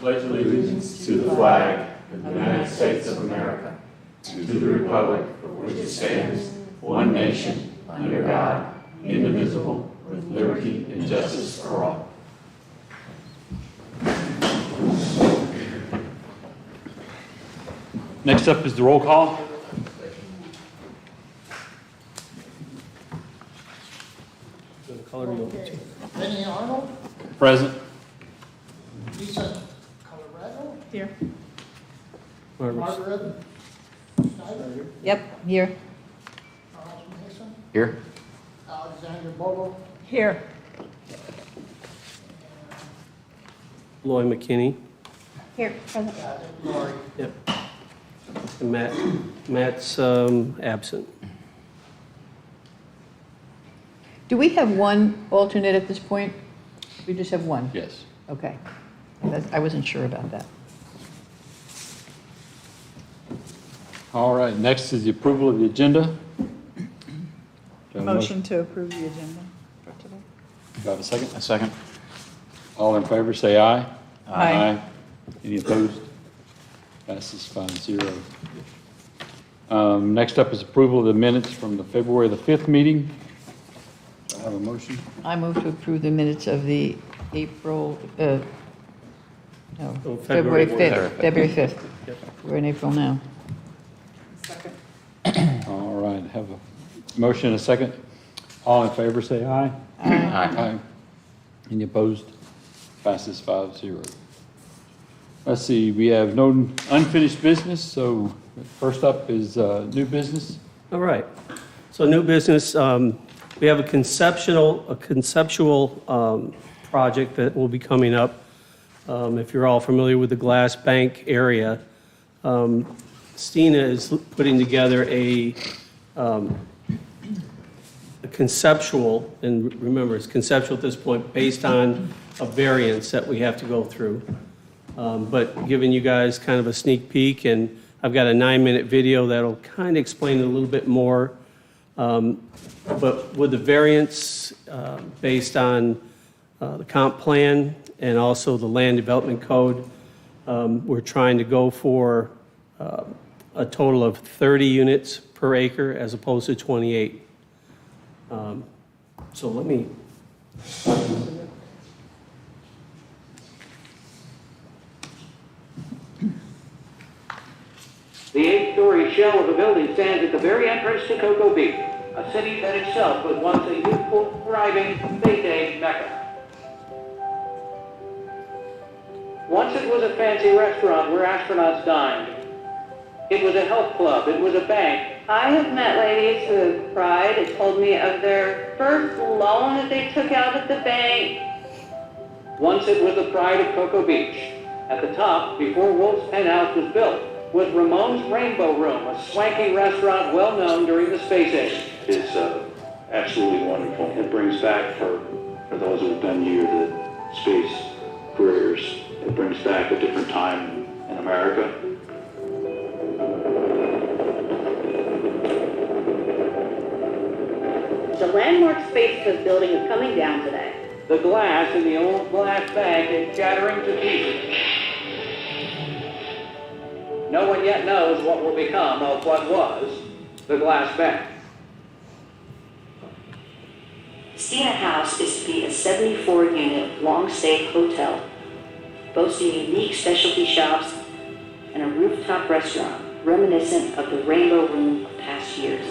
pledge allegiance to the flag of the United States of America, to the republic for which it stands, one nation, under God, indivisible, with liberty and justice for all. Next up is the roll call. Okay. Benny Arnold, Present. Lisa Colorado, Here. Margaret Schneider, Yep, here. Charles Mason, Here. Alexander Bogo, Here. Lloyd McKinney. Here, present. Lori. Yep. And Matt's absent. Do we have one alternate at this point? We just have one? Yes. Okay. I wasn't sure about that. All right, next is the approval of the agenda. Do I have a Motion to approve the agenda for today. Do I have a second? A second. All in favor, say aye. Aye. Any opposed? Passes 5-0. Next up is approval of the minutes from the February the 5th meeting. Do I have a motion? I move to approve the minutes of the February February 5th. February 5th. Yep. We're in April now. Second. All right, have a motion and a second. All in favor, say aye. Aye. Any opposed? Passes 5-0. Let's see, we have no unfinished business, so first up is new business. All right. So new business, we have a conceptual project that will be coming up. If you're all familiar with the Glass Bank area, Stina is putting together a conceptual, and remember, it's conceptual at this point, based on a variance that we have to go through. But giving you guys kind of a sneak peek, and I've got a 9-minute video that'll kind of explain it a little bit more. But with the variance based on the comp plan and also the land development code, we're trying to go for a total of 30 units per acre as opposed to 28. So let me. The 8-story shell of a building stands at the very entrance to Cocoa Beach, a city that itself was once a youthful, thriving, bay-day mecca. Once it was a fancy restaurant where astronauts dined. It was a health club. It was a bank. I have met ladies who have cried and told me of their first loan that they took out at the bank. Once it was the pride of Cocoa Beach. At the top, before Wolf's Penthouse was built, was Ramon's Rainbow Room, a swanky restaurant well known during the space age. It's absolutely wonderful. It brings back, for those who have been near the space careers, it brings back a different time in America. The landmark Space Coast building is coming down today. The glass in the old glass bank is shattering to pieces. No one yet knows what will become of what was the glass bank. Stina House is to be a 74-unit long-stay hotel, boasting unique specialty shops and a rooftop restaurant reminiscent of the Rainbow Room of past years.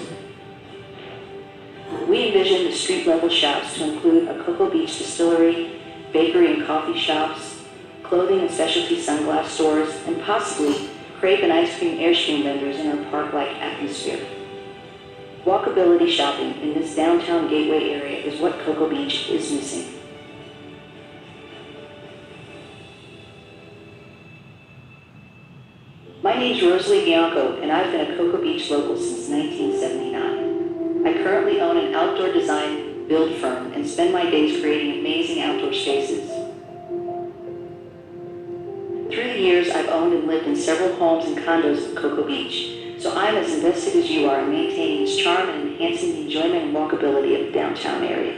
We envision the street-level shops to include a Cocoa Beach distillery, bakery and coffee shops, clothing and specialty sunglass stores, and possibly crepe and ice cream airstream vendors in our park-like atmosphere. Walkability shopping in this downtown gateway area is what Cocoa Beach is missing. My name's Rosalie Bianco, and I've been a Cocoa Beach local since 1979. I currently own an outdoor design build firm and spend my days creating amazing outdoor spaces. Through the years, I've owned and lived in several homes and condos at Cocoa Beach, so I'm as invested as you are in maintaining its charm and enhancing the enjoyment and walkability of the downtown area.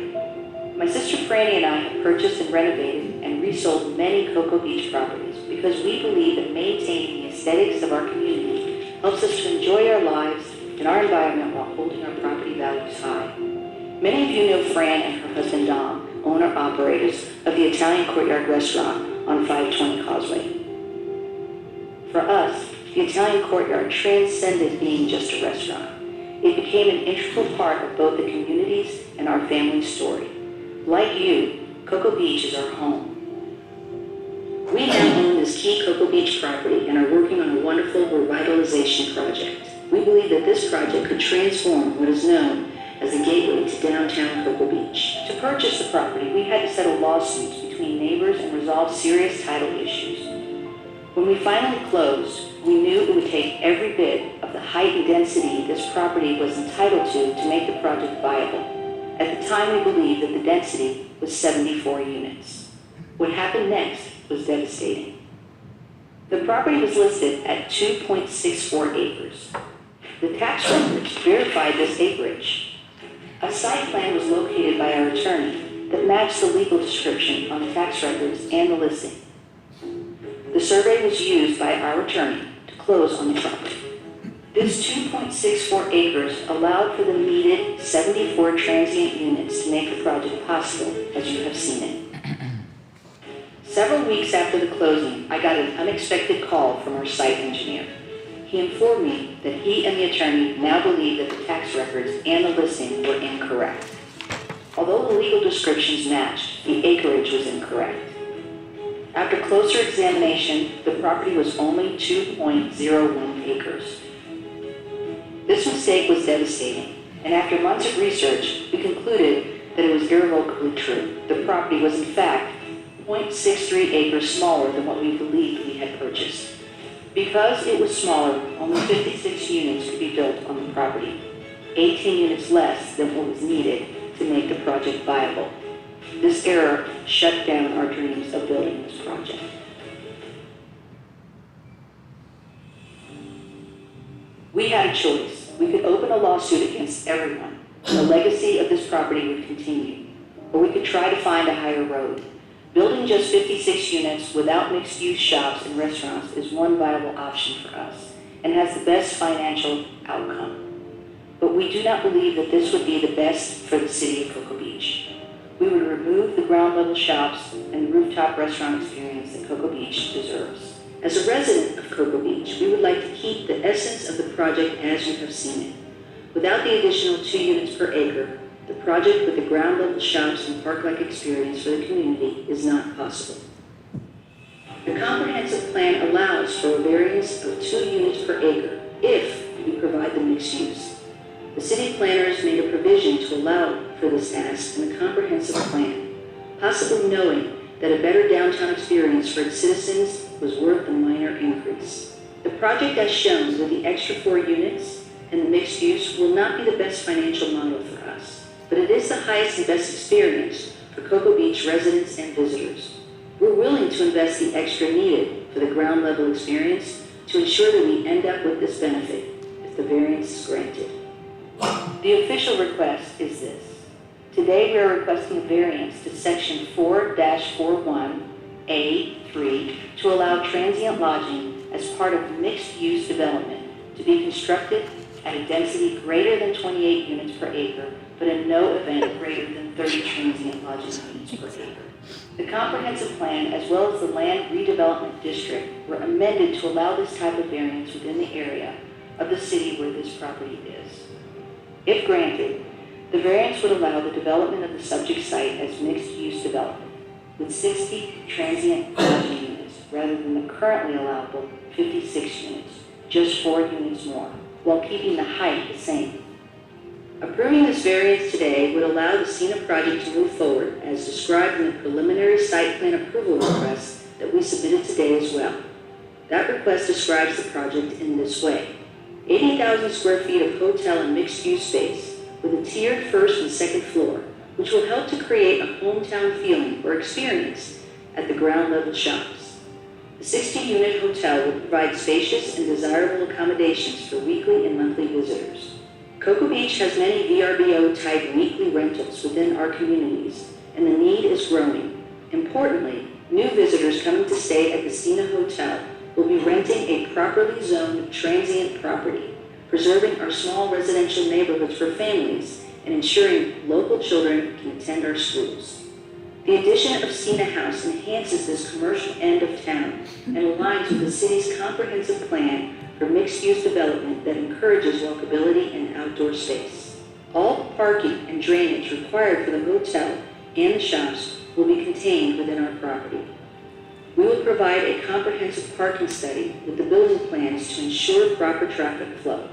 My sister Franny and I have purchased and renovated and sold many Cocoa Beach properties because we believe that maintaining the aesthetics of our community helps us to enjoy our lives and our environment while holding our property values high. Many of you know Fran and her husband Dom, owner-operators of the Italian Courtyard Restaurant on 520 Causeway. For us, the Italian Courtyard transcended being just a restaurant. It became an integral part of both the community's and our family's story. Like you, Cocoa Beach is our home. We now own this key Cocoa Beach property and are working on a wonderful revitalization project. We believe that this project could transform what is known as the gateway to downtown Cocoa Beach. To purchase the property, we had to settle lawsuits between neighbors and resolve serious title issues. When we finally closed, we knew it would take every bit of the height and density this property was entitled to make the project viable. At the time, we believed that the density was 74 units. What happened next was devastating. The property was listed at 2.64 acres. The tax records verified this acreage. A site plan was located by our attorney that matched the legal description on the tax records and the listing. The survey was used by our attorney to close on the property. This 2.64 acres allowed for the needed 74 transient units to make the project possible, as you have seen it. Several weeks after the closing, I got an unexpected call from our site engineer. He informed me that he and the attorney now believe that the tax records and the listing were incorrect. Although the legal descriptions matched, the acreage was incorrect. After closer examination, the property was only 2.01 acres. This mistake was devastating, and after months of research, we concluded that it was irrevocably true. The property was in fact 0.63 acres smaller than what we believed we had purchased. Because it was smaller, only 56 units could be built on the property, 18 units less than what was needed to make the project viable. This error shut down our dreams of building this project. We had a choice. We could open a lawsuit against everyone, and the legacy of this property would continue. Or we could try to find a higher road. Building just 56 units without mixed-use shops and restaurants is one viable option for us and has the best financial outcome. But we do not believe that this would be the best for the city of Cocoa Beach. We would remove the ground-level shops and the rooftop restaurant experience that Cocoa Beach deserves. As a resident of Cocoa Beach, we would like to keep the essence of the project as you have seen it. Without the additional 2 units per acre, the project with the ground-level shops and park-like experience for the community is not possible. The comprehensive plan allows for a variance of 2 units per acre if we provide the mixed use. The city planners made a provision to allow for this ask in the comprehensive plan, possibly knowing that a better downtown experience for its citizens was worth the minor increase. The project as shown with the extra 4 units and the mixed use will not be the best financial model for us, but it is the highest and best experience for Cocoa Beach residents and visitors. We're willing to invest the extra needed for the ground level experience to ensure that we end up with this benefit if the variance is granted. The official request is this. Today we are requesting a variance to section 4-41A3 to allow transient lodging as part of mixed-use development to be constructed at a density greater than 28 units per acre, but in no event greater than 30 transient lodging units per acre. The comprehensive plan, as well as the land redevelopment district, were amended to allow this type of variance within the area of the city where this property is. If granted, the variance would allow the development of the subject site as mixed-use development, with 60 transient lodging units rather than the currently allowable 56 units, just 4 units more, while keeping the height the same. Approving this variance today would allow the SENA project to move forward as described in the preliminary site plan approval request that we submitted today as well. That request describes the project in this way. 80,000 square feet of hotel and mixed-use space with a tiered first and second floor, which will help to create a hometown feeling or experience at the ground level shops. The 60-unit hotel will provide spacious and desirable accommodations for weekly and monthly visitors. Cocoa Beach has many VRBO-type weekly rentals within our communities, and the need is growing. Importantly, New visitors coming to stay at the Sina Hotel will be renting a properly zoned transient property, preserving our small residential neighborhoods for families and ensuring local children can attend our schools. The addition of Sina House enhances this commercial end of town and aligns with the city's comprehensive plan for mixed-use development that encourages walkability and outdoor space. All parking and drainage required for the hotel and the shops will be contained within our property. We will provide a comprehensive parking study with the building plans to ensure proper traffic flow.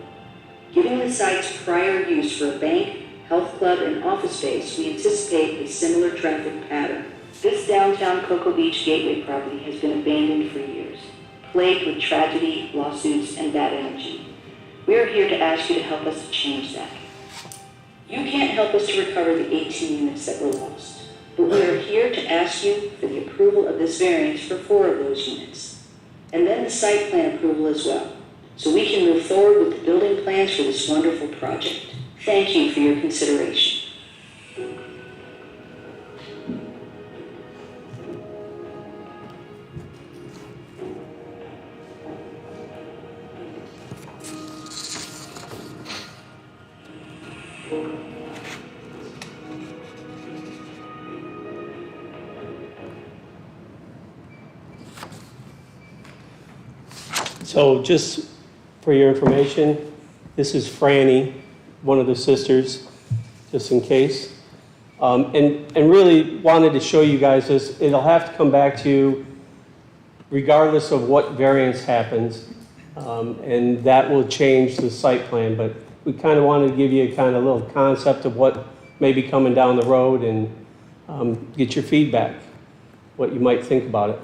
Given the site's prior use for a bank, health club, and office space, we anticipate a similar traffic pattern. This downtown Cocoa Beach Gateway property has been abandoned for years, plagued with tragedy, lawsuits, and bad energy. We are here to ask you to help us change that. You can't help us to recover the 18 units that were lost, but we are here to ask you for the approval of this variance for 4 of those units, and then the site plan approval as well, so we can move forward with the building plans for this wonderful project. Thank you for your consideration. So just for your information, this is Franny, one of the sisters, just in case. And really wanted to show you guys this. It'll have to come back to you regardless of what variance happens. And that will change the site plan. But we kind of wanted to give you a kind of little concept of what may be coming down the road and get your feedback, what you might think about it.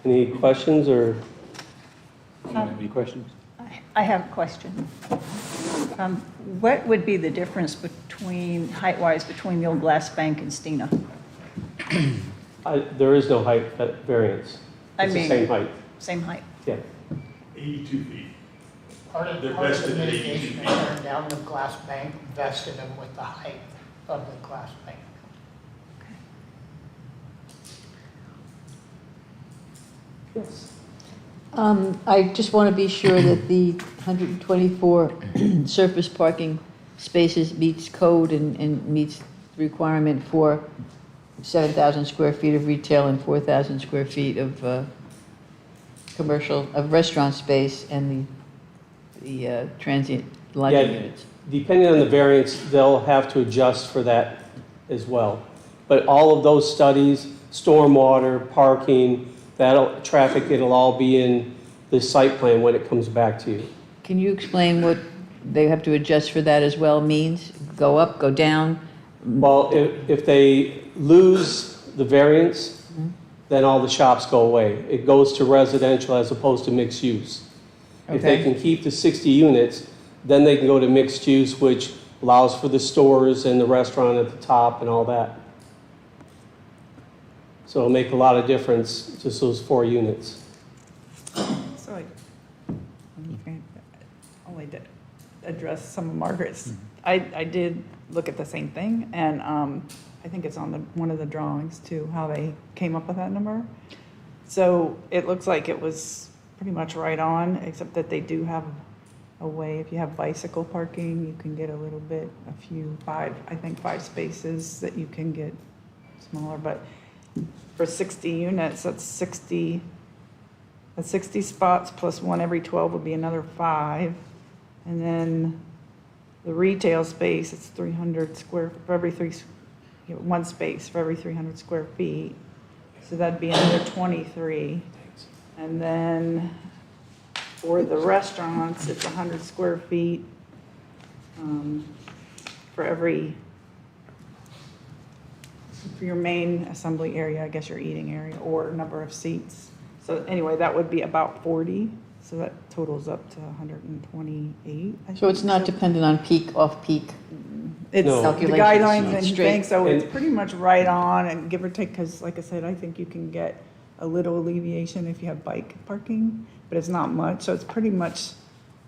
Any questions or? Any questions? I have a question. What would be the difference between, height-wise, between the old glass bank and Stina? There is no height variance. I It's the mean- same height. Same height? Yeah. 82 feet. Part of They're part of vested the at 82 mitigation feet. is tearing down the glass bank, vested them with the height of the glass bank. Yes. I just want to be sure that the 124 surface parking spaces meets code and meets the requirement for 7,000 square feet of retail and 4,000 square feet of commercial, of restaurant space and the transient lodging Yeah. units. Depending on the variance, they'll have to adjust for that as well. But all of those studies, stormwater, parking, traffic, it'll all be in the site plan when it comes back to you. Can you explain what they have to adjust for that as well means? Go up, go down? Well, if they lose the variance, then all the shops go away. It goes to residential as opposed to mixed use. If they Okay. can keep the 60 units, then they can go to mixed use, which allows for the stores and the restaurant at the top and all that. So it'll make a lot of difference, just those 4 units. So only to address some of Margaret's, I did look at the same thing, and I think it's on one of the drawings too, how they came up with that number. So it looks like it was pretty much right on, except that they do have a way, if you have bicycle parking, you can get a little bit, I think 5 spaces that you can get smaller, but for 60 units, that's 60 spots plus 1 every 12 would be another 5. And then the retail space, it's 300 square, for every 1 space for every 300 square feet. So that'd be another 23. And then for the restaurants, it's 100 square feet for your main assembly area, I guess your eating area, or number of seats. So anyway, that would be about 40. So that totals up to 128. I So it's think. not dependent on peak, off-peak? It's No. the Calculations, guidelines no. and Straight. things, so it's And- pretty much right on, and give or take, because like I said, I think you can get a little alleviation if you have bike parking, but it's not much. So it's pretty much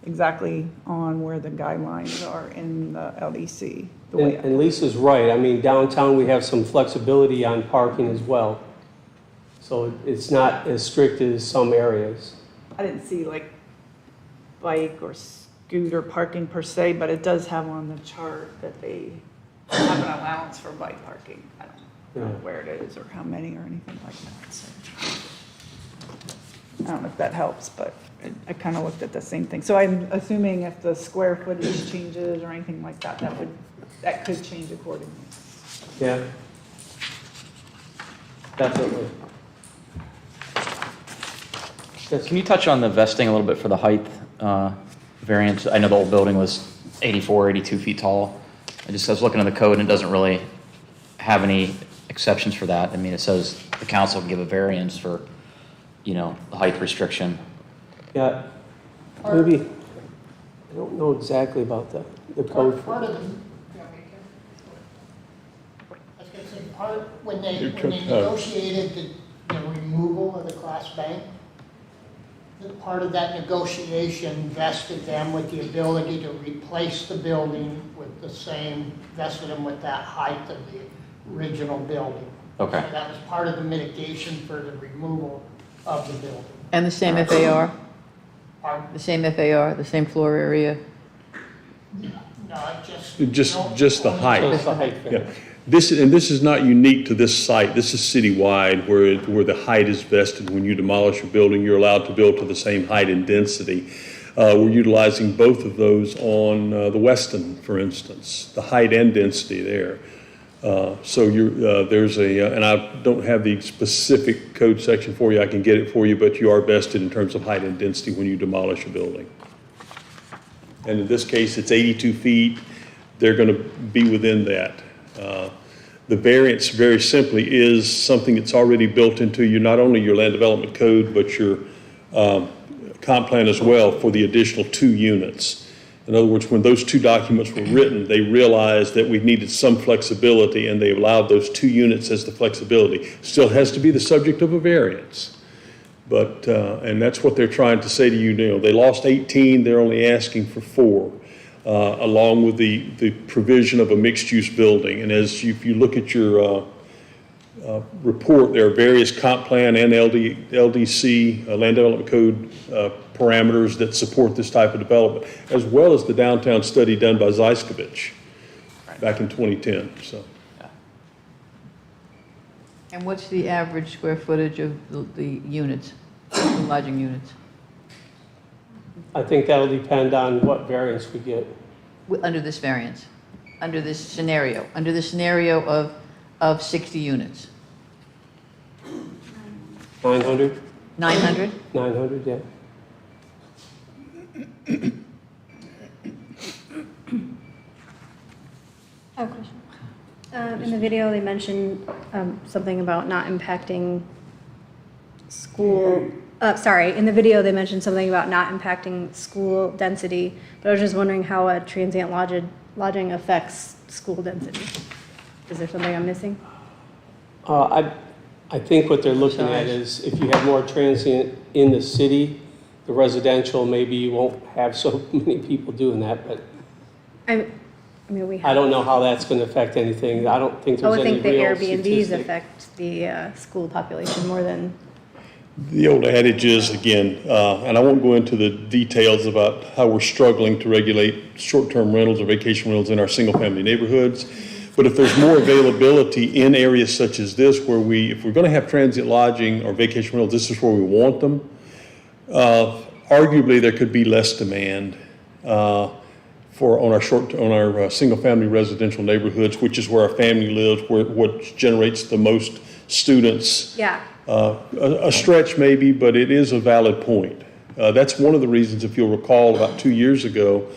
exactly on where the guidelines are in the LDC. The way And Lisa's right. I mean, downtown, we have some flexibility on parking as well. So it's not as strict as some areas. I didn't see like bike or scooter parking per se, but it does have on the chart that they have an allowance for bike parking. I don't know where it is or how many or anything like that. So I don't know if that helps, but I kind of looked at the same thing. So I'm assuming if the square footage changes or anything like that, that could change accordingly. Yeah. Definitely. Can you touch on the vesting a little bit for the height variance? I know the old building was 84, 82 feet tall. I was looking at the code and it doesn't really have any exceptions for that. I mean, it says the council can give a variance for, the height restriction. Yeah. Maybe, I don't know exactly about the code. Part of the, I was gonna say, when they negotiated the removal of the class bank, part of that negotiation vested them with the ability to replace the building with the same, vested them with that height of the original building. Okay. So that was part of the mitigation for the removal of the building. And the same FAR? Pardon? The same FAR, the same floor area? No, Just the height. Just the height Yeah. variance. This is not unique to this site. This is citywide where the height is vested. When you demolish a building, you're allowed to build to the same height and density. We're utilizing both of those on the Weston, for instance, the height and density there. So there's and I don't have the specific code section for you. I can get it for you, but you are vested in terms of height and density when you demolish a building. And in this case, it's 82 feet. They're going to be within that. The variance, very simply, is something that's already built into not only your land development code, but your comp plan as well for the additional 2 units. In other words, when those 2 documents were written, they realized that we needed some flexibility, and they allowed those 2 units as the flexibility. Still has to be the subject of a variance. But, and that's what they're trying to say to you now. They lost 18, they're only asking for 4. Along with the provision of a mixed-use building. And if you look at your report, there are various comp plan and LDC, Land Development Code parameters that support this type of development, as well as the downtown study done by Zeiskovich back in 2010. So. And what's the average square footage of the units, the lodging units? I think that'll depend on what variance we get. Under this variance, under this scenario of 60 units? 900? 900? 900, yeah. I have a question. In the video, they mentioned something about not impacting school. In the video, they mentioned something about not impacting school density, but I was just wondering how a transient lodging affects school density. Is there something I'm missing? I think what they're looking at is if you have more transient in the city, the residential, maybe you won't have so many people doing that, but I mean, we have. I don't know how that's going to affect anything. I don't think I there's would any think the real Airbnbs statistic. affect the school population more than. The old adage is, again, and I won't go into the details about how we're struggling to regulate short-term rentals or vacation rentals in our single-family neighborhoods, but if there's more availability in areas such as this, if we're going to have transient lodging or vacation rentals, this is where we want them, arguably there could be less demand on our single-family residential neighborhoods, which is where our family lives, what generates the most students. Yeah. A stretch maybe, but it is a valid point. That's one of the reasons, if you'll recall, about 2 years ago,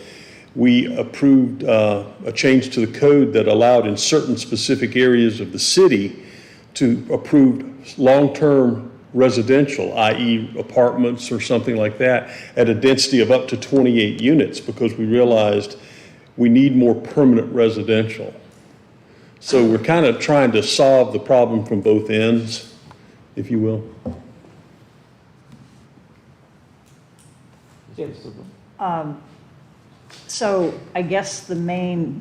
we approved a change to the code that allowed in certain specific areas of the city to approve long-term residential, i.e. apartments or something like that, at a density of up to 28 units, because we realized we need more permanent residential. So we're kind of trying to solve the problem from both ends, if you will. Yes. So I guess the main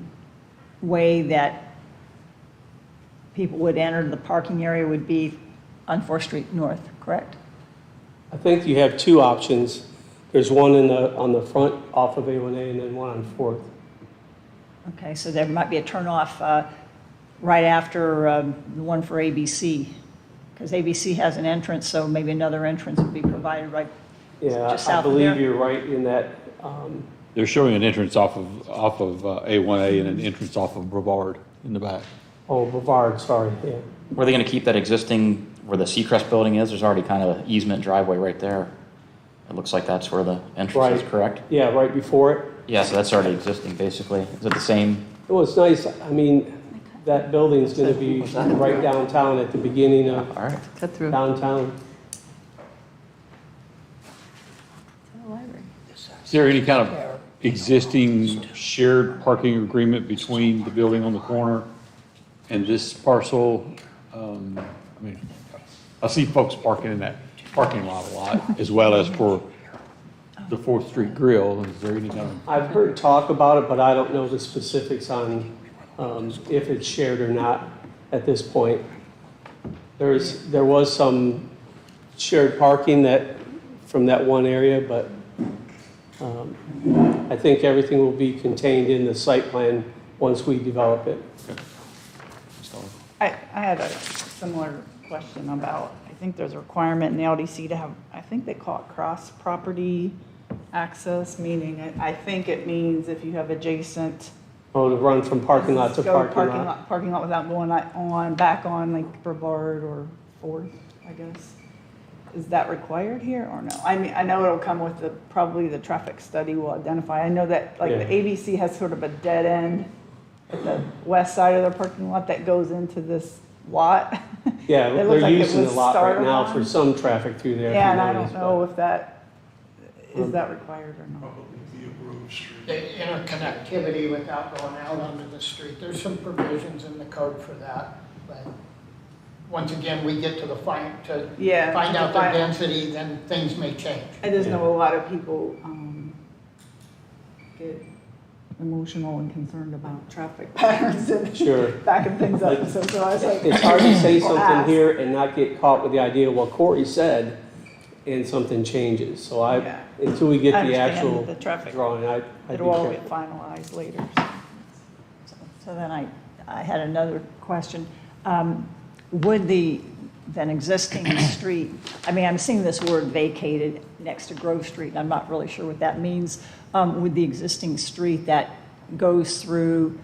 way that people would enter the parking area would be on 4th Street North, correct? I think you have two options. There's one on the front off of A1A and then one on 4th. Okay, so there might be a turnoff right after the one for ABC, because ABC has an entrance, so maybe another entrance would be provided right Yeah, just I south of believe there. you're right in that. They're showing an entrance off of A1A and an entrance off of Brevard in the back. Oh, Brevard, sorry, yeah. Were they going to keep that existing, where the Seacrest building is? There's already kind of an easement driveway right there. It looks like that's where the entrance is, Right. correct? Yeah, right before it. Yeah, so that's already existing, basically. Is it the same? Well, it's nice, I mean, that building's gonna be right downtown at the beginning of All right. Cut through. downtown. Is there any kind of existing shared parking agreement between the building on the corner and this parcel? I mean, I see folks parking in that parking lot a lot, as well as for the 4th Street Grill. Is there any kind of, I've heard talk about it, but I don't know the specifics on if it's shared or not at this point. There was some shared parking from that one area, but I think everything will be contained in the site plan once we develop it. I had a similar question about, I think there's a requirement in the LDC to have, I think they call it cross-property access, meaning I think it means if you have adjacent. Oh, to run from parking lot to Go parking lot. Parking lot without going back on like Brevard or 4th, I guess. Is that required here or no? I mean, I know it'll come with probably the traffic study will identify. I know that like the Yeah. ABC has sort of a dead end at the west side of their parking lot that goes into this lot. Yeah, It they're looks like it using the was lot right started now on. for some traffic through there. Yeah, and if you I notice, don't know but- if that, is that required or not? The interconnectivity without going out onto the street, there's some provisions in the code for that, but once again, we get to the find out the final. density, then things may change. I just know a lot of people get emotional and concerned about traffic patterns and Sure. backing things up. So I was like. It's hard to say people something ask. here and not get caught with the idea, well, Corey said, and something changes. So Yeah. until we get I the understand actual the traffic. drawing, I'd be It'll all careful. get finalized later. So then I had another question. Would then existing street, I mean, I'm seeing this word vacated next to Grove Street, and I'm not really sure what that means. Would the existing street that goes through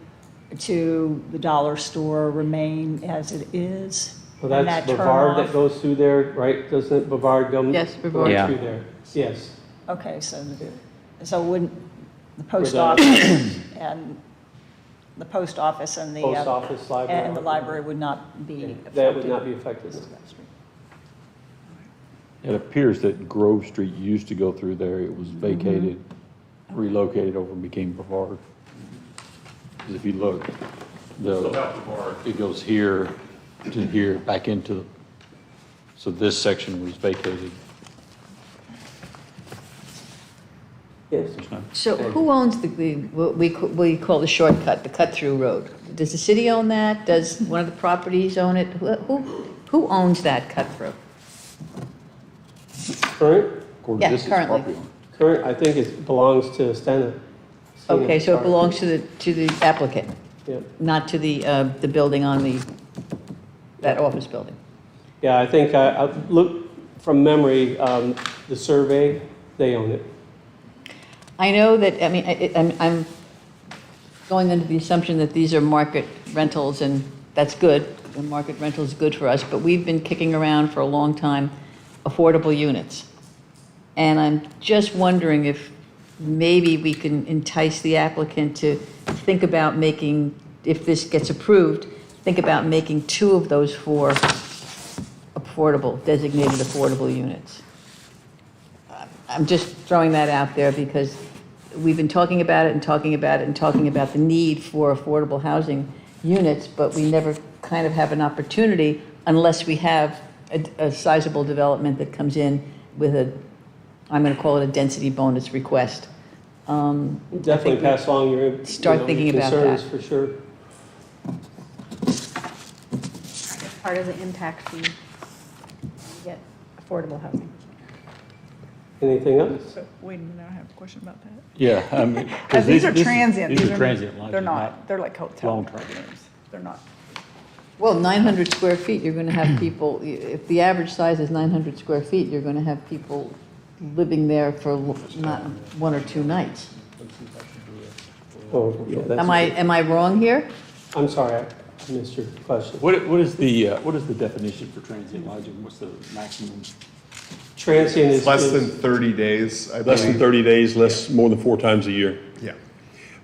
to the dollar store remain as it is? Well, And that's that Brevard that turnoff? goes through there, right? Doesn't it Brevard go? Yes, go Brevard. Yeah. through there? Yes. Okay, so wouldn't the post the- office and the post office and the. Post office, library. And the library would not be affected? That would not be affected. it appears that Grove Street used to go through there. It was vacated, relocated over and became Brevard. 'Cause if you look, it goes here to here, back into, so this section was vacated. Yes. There's no- So who owns what we call the shortcut, the cut-through road? Does the city own that? Does one of the properties own it? Who owns that cut-through? Current, According Yeah, to this, it's currently. property owner. current, I think it belongs to Stena. Okay, so it belongs to the applicant, Yeah. not to the building on that office building? Yeah, I think, I look, from memory, the survey, they own it. I know that, I mean, I'm going under the assumption that these are market rentals, and that's good. The market rental is good for us, but we've been kicking around for a long time affordable units. And I'm just wondering if maybe we can entice the applicant to think about making, if this gets approved, think about making 2 of those 4 affordable, designated affordable units. I'm just throwing that out there because we've been talking about it and talking about it and talking about the need for affordable housing units, but we never kind of have an opportunity unless we have a sizable development that comes in with a I'm going to call it a density bonus request. Definitely pass along your, Start thinking about concerns, that. for sure. Part of the impact fee, you get affordable housing. Anything else? So, wait a minute, I have a question about that. Yeah, I mean, 'cause Because these are transient. These are transient lodging. They're not, they're like hotel long-term. rooms. They're not. Well, 900 square feet, you're going to have people, if the average size is 900 square feet, you're going to have people living there for not 1 or 2 nights. Oh, yeah, that's. Am I wrong here? I'm sorry, I missed your question. What is the definition for transient lodging? What's the maximum? Transient is. Less is- than 30 days, I Less than believe. 30 days, less, more than 4 times a year. Yeah.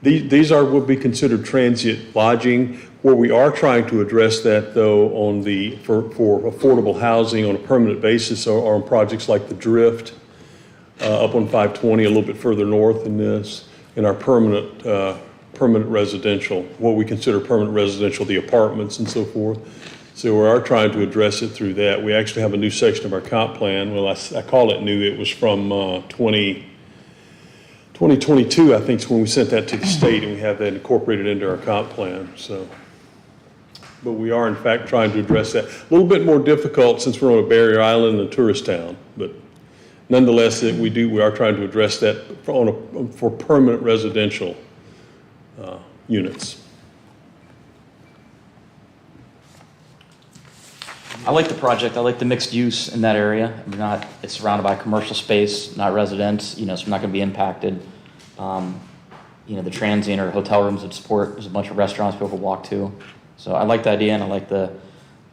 These would be considered transient lodging. Where we are trying to address that, though, for affordable housing on a permanent basis are on projects like the Drift, up on 520, a little bit further north than this, and our permanent residential, what we consider permanent residential, the apartments and so forth. So we are trying to address it through that. We actually have a new section of our comp plan. Well, I call it new. It was from 2022, I think, is when we sent that to the state, and we have that incorporated into our comp plan, so. But we are, in fact, trying to address that. A little bit more difficult since we're on a barrier island and a tourist town, but nonetheless, we are trying to address that for permanent residential units. I like the project. I like the mixed use in that area. It's surrounded by commercial space, not residence, so we're not going to be impacted. The transient or hotel rooms would support. There's a bunch of restaurants people could walk to. So I like the idea, and I like the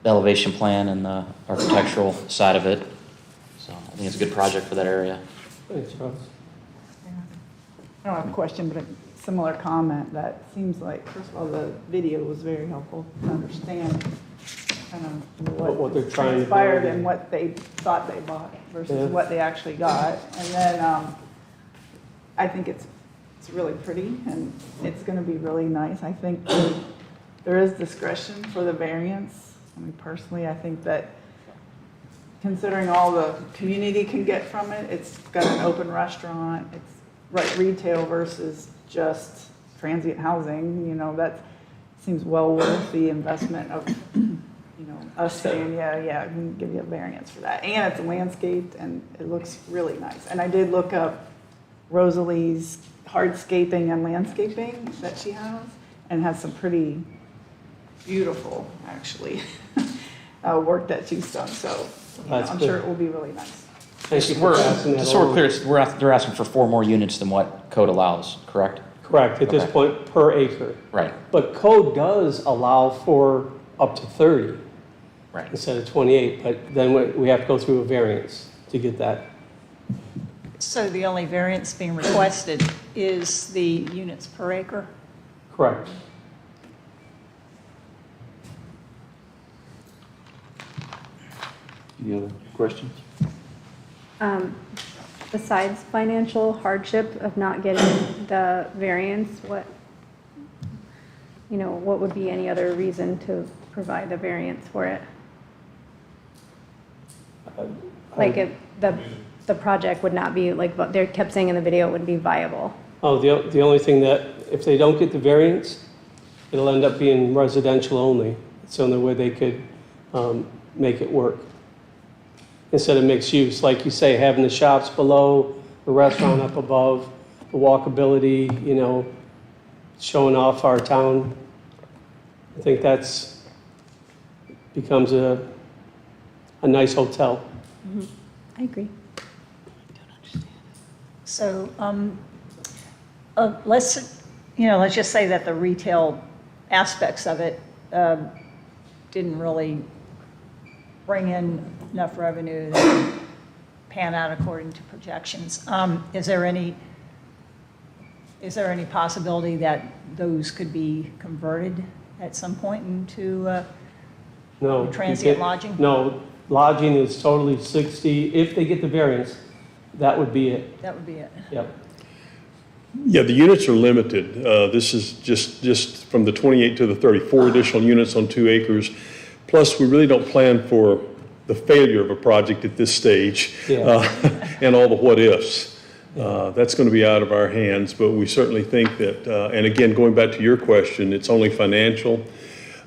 elevation plan and the architectural side of it. So I think it's a good project for that area. Thanks, Charles. I don't have a question, but a similar comment that seems like, first of all, the video was very helpful to understand kind of What they're trying to transpired build. and what they thought they bought versus Yeah. what they actually got. And then I think it's really pretty and it's going to be really nice. I think there is discretion for the variance. I mean, personally, I think that considering all the community can get from it, it's got an open restaurant, it's right retail versus just transient housing, that seems well worth the investment of, us saying, yeah, we can give you a variance for that. And it's landscaped and it looks really nice. And I did look up Rosalie's hardscaping and landscaping that she has some pretty beautiful, actually, work that she's done. So That's I'm good. sure it will be really nice. Thank you for passing that Just so we're along. clear, they're asking for 4 more units than what code allows, correct? Correct, at this Okay. point, per acre. Right, But code does allow for up to 30 right. instead of 28, but then we have to go through a variance to get that. So the only variance being requested is the units per acre? Correct. Any other questions? Besides financial hardship of not getting the variance, what would be any other reason to provide the variance for it? Like if the project would not be, like, what they kept saying in the video, it wouldn't be viable. Oh, the only thing that, if they don't get the variance, it'll end up being residential only. It's the only way they could make it work. Instead of mixed use, like you say, having the shops below, the restaurant up above, the walkability, showing off our town. I think that's becomes a nice hotel. I agree. So let's just say that the retail aspects of it didn't really bring in enough revenue to pan out according to projections. Is there any possibility that those could be converted at some point into No. you transient can't- lodging? No, lodging is totally 60. If they get the variance, that would be it. That would be it. Yep. Yeah, the units are limited. This is just from the 28 to the 34 additional units on 2 acres. Plus, we really don't plan for the failure of a project at this stage, Yeah. and all the what-ifs. That's going to be out of our hands, but we certainly think that, and again, going back to your question, it's only financial.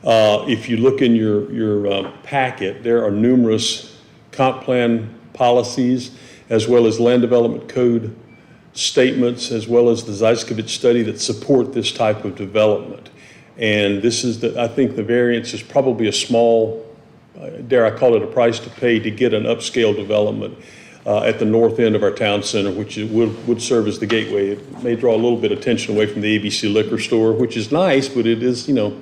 If you look in your packet, there are numerous comp plan policies, as well as land development code statements, as well as the Zeiskovich study that support this type of development. And this is I think the variance is probably a small, dare I call it, a price to pay to get an upscale development at the north end of our town center, which would serve as the gateway. It may draw a little bit of attention away from the ABC liquor store, which is nice, but it is, I don't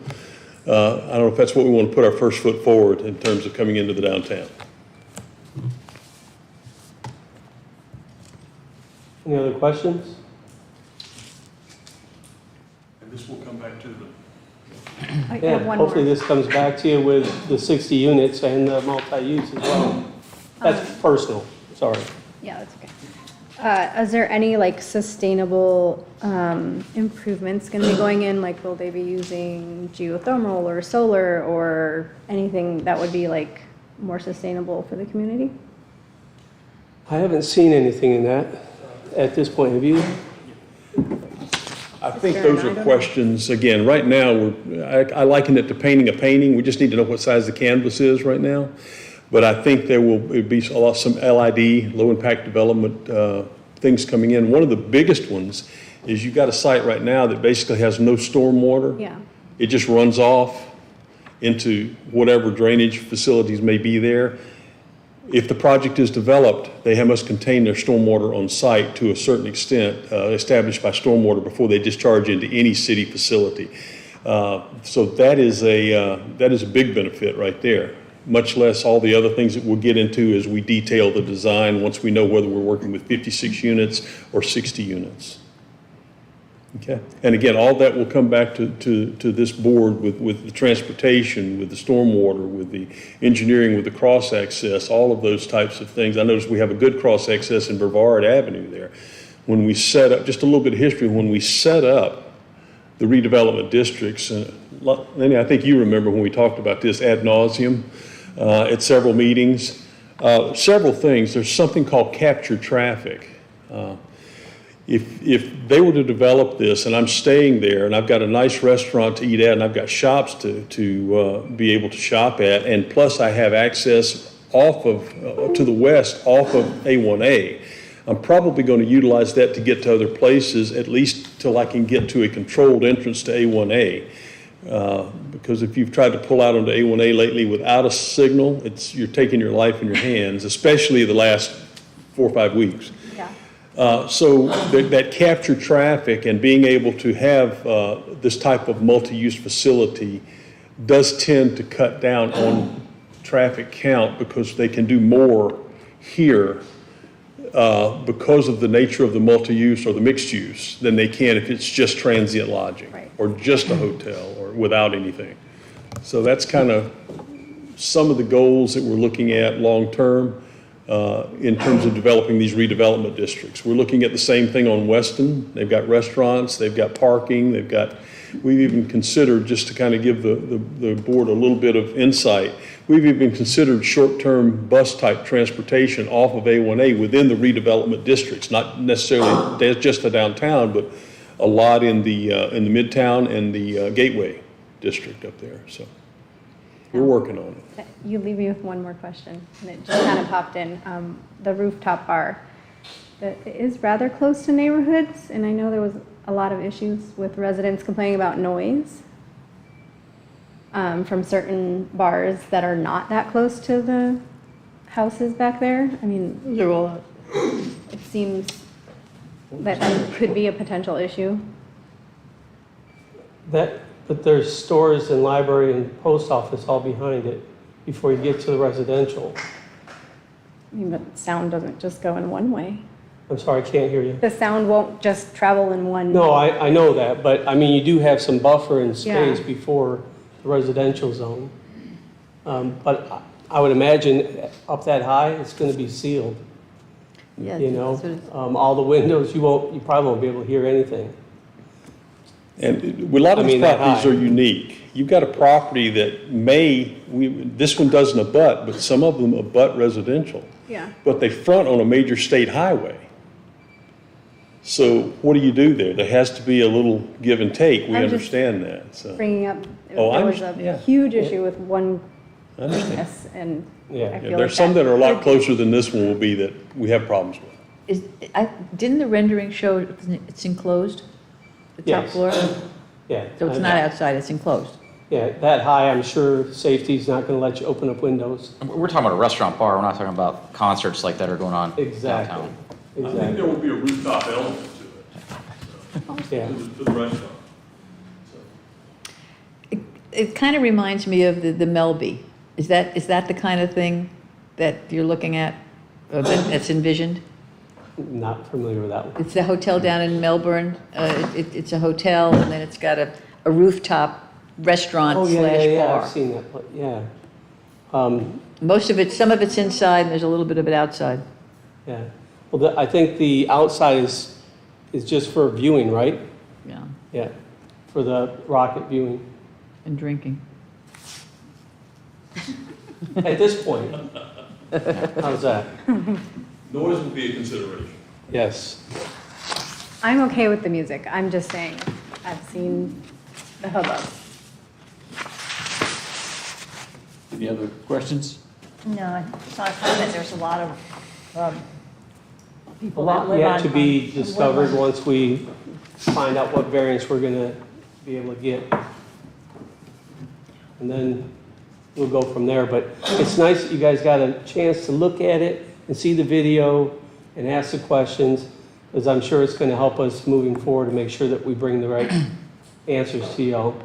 know if that's what we want to put our first foot forward in terms of coming into the downtown. Any other questions? And this will come back to the. I Yeah, have one hopefully more. this comes back to you with the 60 units and the multi-use as well. That's personal, sorry. Yeah, that's okay. Is there any like sustainable improvements going to be going in? Like, will they be using geothermal or solar or anything that would be like more sustainable for the community? I haven't seen anything in that at this point, have you? I think Fair those enough. I are don't questions, again, right now, I liken it to painting a painting. We just need to know what size the canvas is right now. But I think there will be some LID, low-impact development things coming in. One of the biggest ones is you've got a site right now that basically has no stormwater. Yeah. It just runs off into whatever drainage facilities may be there. If the project is developed, they must contain their stormwater on site to a certain extent established by stormwater before they discharge into any city facility. So that is a big benefit right there, much less all the other things that we'll get into as we detail the design once we know whether we're working with 56 units or 60 units. Okay, and again, all that will come back to this board with the transportation, with the stormwater, with the engineering, with the cross-access, all of those types of things. I noticed we have a good cross-access in Brevard Avenue there. When we set up, just a little bit of history, when we set up the redevelopment districts, Lenny, I think you remember when we talked about this ad nauseum at several meetings, several things. There's something called captured traffic. If they were to develop this and I'm staying there and I've got a nice restaurant to eat at and I've got shops to be able to shop at, and plus I have access off of, to the west off of A1A, I'm probably going to utilize that to get to other places, at least till I can get to a controlled entrance to A1A. Because if you've tried to pull out onto A1A lately without a signal, you're taking your life in your hands, especially the last 4 or 5 weeks. So that captured traffic and being able to have this type of multi-use facility does tend to cut down on traffic count because they can do more here because of the nature of the multi-use or the mixed use than they can if it's just transient lodging or just a hotel or without anything. So that's kind of some of the goals that we're looking at long-term. In terms of developing these redevelopment districts. We're looking at the same thing on Weston. They've got restaurants, they've got parking, we've even considered, just to kind of give the board a little bit of insight, we've even considered short-term bus-type transportation off of A1A within the redevelopment districts, not necessarily just the downtown, but a lot in the Midtown and the Gateway district up there, so. We're working on it. You leave me with one more question, and it just kind of popped in. The rooftop bar, it is rather close to neighborhoods, and I know there was a lot of issues with residents complaining about noise from certain bars that are not that close to the houses back there. I mean, They're all out. it seems that could be a potential issue. But there's stores and library and post office all behind it before you get to the residential. I mean, but sound doesn't just go in one way. I'm sorry, I can't hear you. The sound won't just travel in one. No, I know that, but I mean, you do have some buffer and space Yeah. before the residential zone. But I would imagine up that high, it's going to be sealed. Yeah, You know, that's what it's- all the windows, you probably won't be able to hear anything. And a lot of these that properties high. are unique. You've got a property that this one doesn't abut, but some of them abut residential. Yeah. But they front on a major state highway. So what do you do there? There has to be a little give and take. We I'm just understand that, so. Bringing up, Oh, I there was understand, a yeah. huge issue with one I understand. piece, and Yeah. I Yeah, feel there's like some that are a lot could- closer than this one will be that we have problems with. Didn't the rendering show it's enclosed? The top Yes. floor? Yeah. So it's not outside, it's enclosed? Yeah, that high, I'm sure safety's not going to let you open up windows. We're talking about a restaurant bar, we're not talking about concerts like that are going on Exactly. downtown. Exactly. will be a rooftop element to Yeah. to the restaurant. It kind of reminds me of the Melby. Is that the kind of thing that you're looking at, or that's envisioned? Not familiar with that one. It's the hotel down in Melbourne. It's a hotel, and then it's got a rooftop restaurant Oh, yeah, slash yeah, yeah, bar. I've seen that, yeah. Some of it's inside, and there's a little bit of it outside. Yeah. Well, I think the outside is just for viewing, right? Yeah, Yeah, for the rocket viewing. and drinking. At this point. How's that? Noise will be a consideration. Yes. I'm okay with the music, I'm just saying, I've seen the hubbub. Any other questions? No, it's not a comment, there's a lot of A people that lot live on. yet to be on discovered Woodland. once we find out what variance we're going to be able to get. And then we'll go from there. But it's nice that you guys got a chance to look at it and see the video and ask the questions, because I'm sure it's going to help us moving forward to make sure that we bring the right answers to y'all.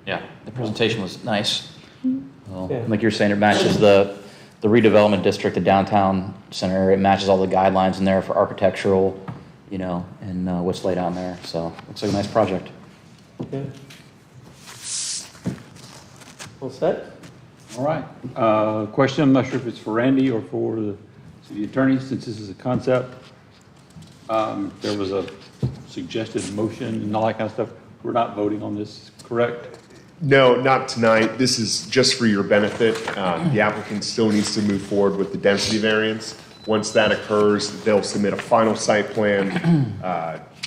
Yeah, the presentation was nice. Well, Yeah. like you're saying, it matches the redevelopment district, the downtown center area. It matches all the guidelines in there for architectural, and what's laid out in there. So looks like a nice project. Yeah. All set? All right. Question, I'm not sure if it's for Randy or for the city attorney, since this is a concept. There was a suggested motion and all that kind of stuff. We're not voting on this, correct? No, not tonight. This is just for your benefit. The applicant still needs to move forward with the density variance. Once that occurs, they'll submit a final site plan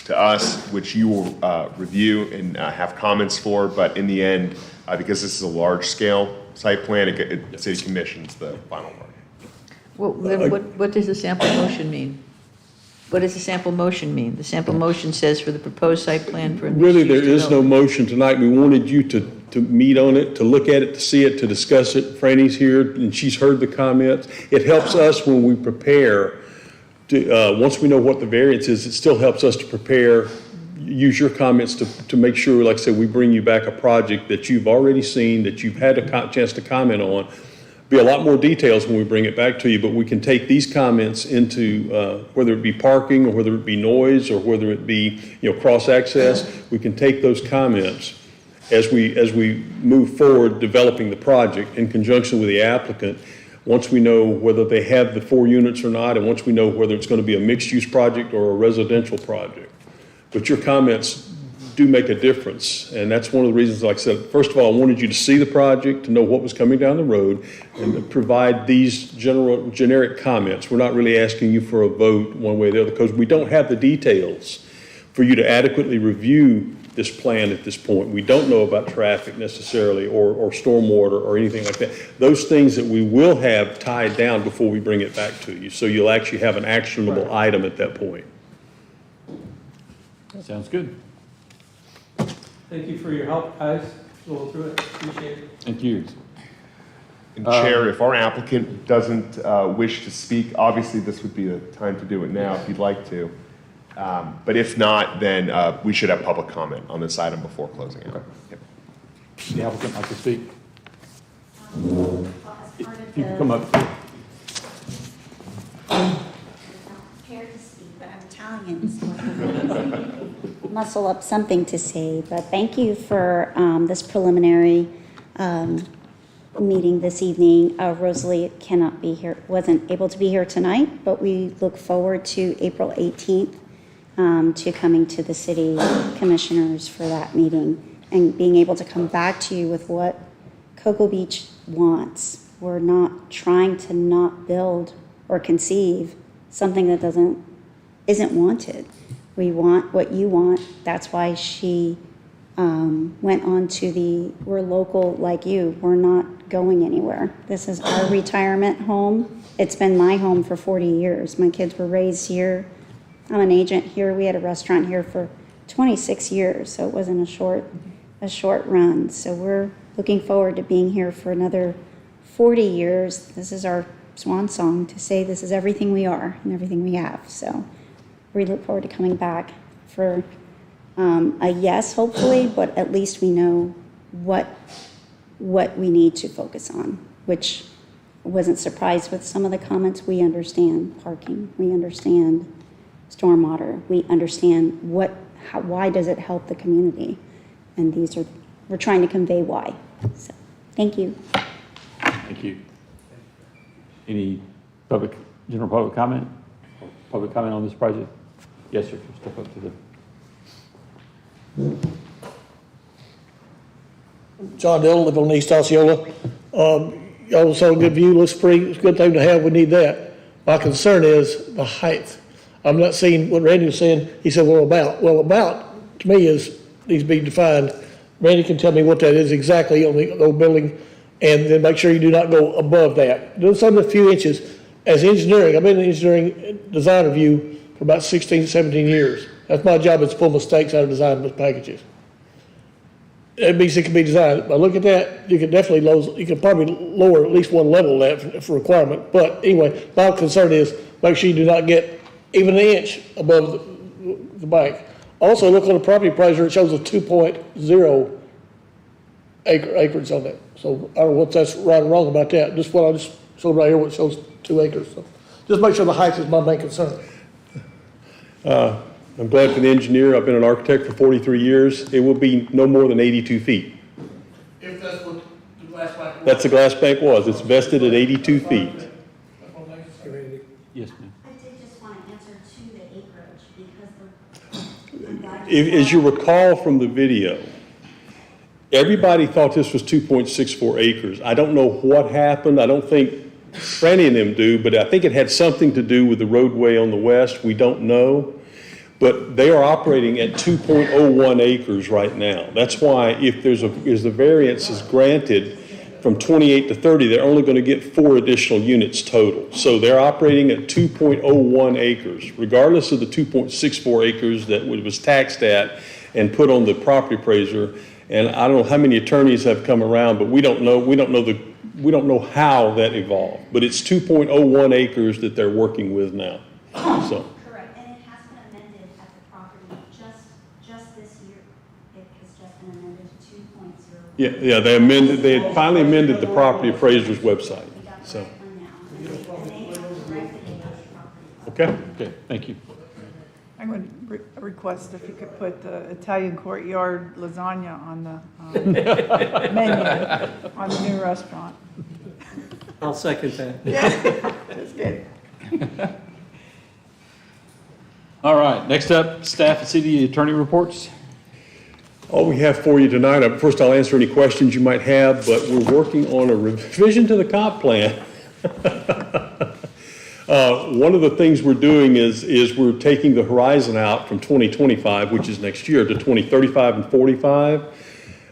to us, which you will review and have comments for. But in the end, because this is a large-scale site plan, the city commissions the final work. Well, then what does the sample motion mean? What does the sample motion mean? The sample motion says for the proposed site plan for a Really, there mixed-use is no development. motion tonight. We wanted you to meet on it, to look at it, to see it, to discuss it. Franny's here, and she's heard the comments. It helps us when we prepare, once we know what the variance is, it still helps us to prepare, use your comments to make sure, like I said, we bring you back a project that you've already seen, that you've had a chance to comment on. Be a lot more details when we bring it back to you, but we can take these comments into, whether it be parking, or whether it be noise, or whether it be, cross-access, we can take those comments as we move forward developing the project in conjunction with the applicant. Once we know whether they have the 4 units or not, and once we know whether it's going to be a mixed-use project or a residential project. But your comments do make a difference, and that's one of the reasons, like I said, first of all, I wanted you to see the project, to know what was coming down the road, and to provide these generic comments. We're not really asking you for a vote one way or the other, because we don't have the details for you to adequately review this plan at this point. We don't know about traffic necessarily, or stormwater, or anything like that. Those things that we will have tied down before we bring it back to you, so you'll actually have an actionable item at that point. Sounds good. Thank you for your help, guys, going through it. Appreciate it. Thank you. And Chair, if our applicant doesn't wish to speak, obviously this would be the time to do it now if you'd like to. But if not, then we should have public comment on this item before closing out. Yep. The applicant like to speak? If you can come up. Prepared to speak, but I'm Italian, so I muscle up something to say. But thank you for this preliminary meeting this evening. Rosalie wasn't able to be here tonight, but we look forward to April 18th to coming to the city commissioners for that meeting and being able to come back to you with what Cocoa Beach wants. We're not trying to not build or conceive something that isn't wanted. We want what you want. That's why she went on to we're local like you. We're not going anywhere. This is our retirement home. It's been my home for 40 years. My kids were raised here. I'm an agent here. We had a restaurant here for 26 years, so it wasn't a short run. So we're looking forward to being here for another 40 years. This is our swan song to say this is everything we are and everything we have. So we look forward to coming back for a yes, hopefully, but at least we know what we need to focus on, which wasn't surprised with some of the comments. We understand parking. We understand stormwater. We understand why does it help the community? And we're trying to convey why. So, thank you. Thank you. Any general public comment? Public comment on this project? Yes, sir. Step up to the. John Dillon, live on East Osceola. Y'all saw a good view, looks pretty, it's a good thing to have, we need that. My concern is the height. I'm not seeing what Randy was saying. He said, about. Well, about, to me, needs to be defined. Randy can tell me what that is exactly on the old building, and then make sure you do not go above that. Do something a few inches. As engineering, I've been in engineering design review for about 16, 17 years. That's my job, is to pull mistakes out of design packages. It means it can be designed. But look at that, you can probably lower at least one level of that for requirement. But anyway, my concern is make sure you do not get even an inch above the bank. Also, look on the property appraiser, it shows a 2.0 acreage on that. So I don't know what that's right or wrong about that. Just what I just showed right here, what shows 2 acres. So just make sure the height is my main concern. I'm glad for the engineer. I've been an architect for 43 years. It will be no more than 82 feet. If that's what the glass bank was. That's the glass bank was. It's vested at 82 feet. Yes, ma'am. I did just want to answer to the acreage because As you recall from the video, everybody thought this was 2.64 acres. I don't know what happened. I don't think Franny and them do, but I think it had something to do with the roadway on the west. We don't know. But they are operating at 2.01 acres right now. That's why if the variance is granted from 28 to 30, they're only going to get 4 additional units total. So they're operating at 2.01 acres, regardless of the 2.64 acres that was taxed at and put on the property appraiser. And I don't know how many attorneys have come around, but we don't know how that evolved. But it's 2.01 acres that they're working with now. So. correct, and it has been amended at the property just this year. It has just been amended to 2.0. Yeah, they had finally amended the property appraiser's website, so. Okay. Okay, thank you. I would request if you could put the Italian courtyard lasagna on the menu on the new restaurant. I'll second that. Yeah, just kidding. All right, next up, staff and city attorney reports. All we have for you tonight, first I'll answer any questions you might have, but we're working on a revision to the comp plan. One of the things we're doing is we're taking the horizon out from 2025, which is next year, to 2035 and 45.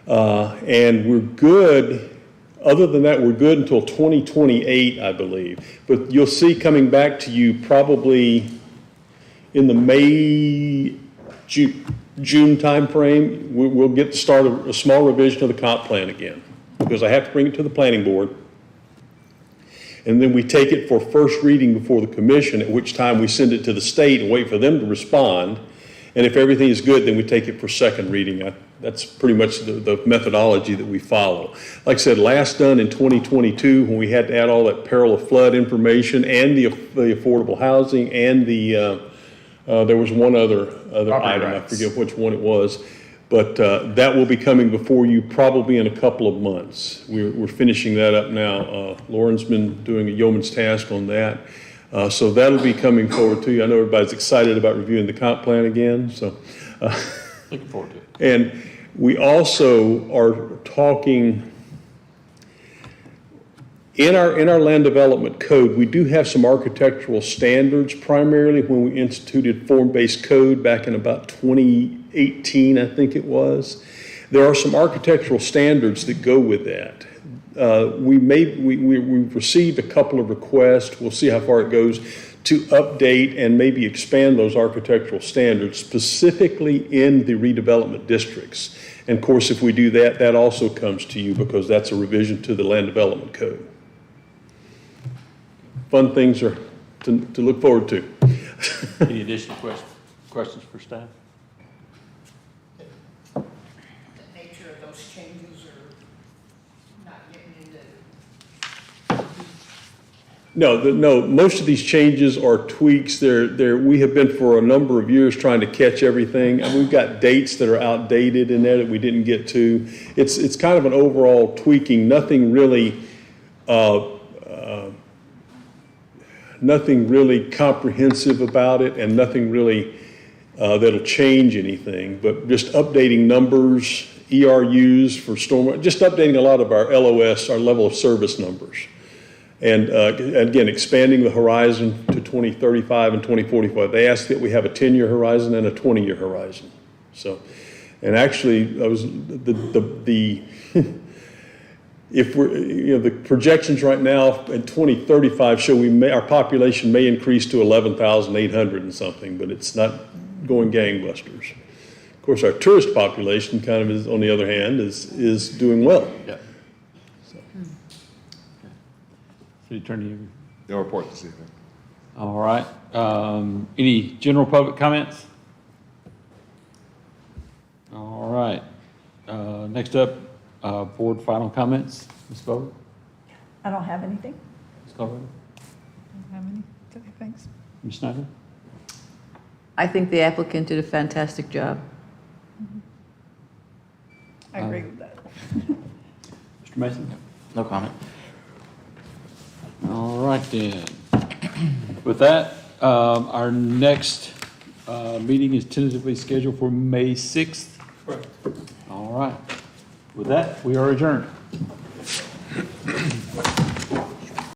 And we're good. Other than that, we're good until 2028, I believe. But you'll see coming back to you probably in the May, June timeframe, we'll get to start a small revision of the comp plan again, because I have to bring it to the planning board. And then we take it for first reading before the commission, at which time we send it to the state and wait for them to respond. And if everything is good, then we take it for second reading. That's pretty much the methodology that we follow. Like I said, last done in 2022, when we had to add all that peril of flood information and the affordable housing and there was one other item, I forget which one it was. But that will be coming before you probably in a couple of months. We're finishing that up now. Lauren's been doing a yeoman's task on that. So that'll be coming forward to you. I know everybody's excited about reviewing the comp plan again, so. Looking forward to it. And we also are talking, in our land development code, we do have some architectural standards, primarily when we instituted form-based code back in about 2018, I think it was. There are some architectural standards that go with that. We've received a couple of requests, we'll see how far it goes, to update and maybe expand those architectural standards, specifically in the redevelopment districts. And of course, if we do that, that also comes to you because that's a revision to the land development code. Fun things are to look forward to. Any additional questions for staff? The nature of those changes are not getting into. No, most of these changes are tweaks. We have been for a number of years trying to catch everything, and we've got dates that are outdated in there that we didn't get to. It's kind of an overall tweaking, nothing really comprehensive about it, and nothing really that'll change anything, but just updating numbers, ERUs for storm, just updating a lot of our LOS, our level of service numbers. And again, expanding the horizon to 2035 and 2045. They ask that we have a 10-year horizon and a 20-year horizon. So, and actually, if we're, the projections right now in 2035 show our population may increase to 11,800 and something, but it's not going gangbusters. Of course, our tourist population kind of is, on the other hand, is doing well. Yeah. City Attorney? No report this evening. All right. Any general public comments? All right. Next up, board final comments. Ms. Bowler? I don't have anything. Ms. Colorado? Don't have any, thanks. Ms. Snyder? I think the applicant did a fantastic job. I agree with that. Mr. Mason? No comment. All right then. With that, our next meeting is tentatively scheduled for May 6th. Correct. All right. With that, we are adjourned.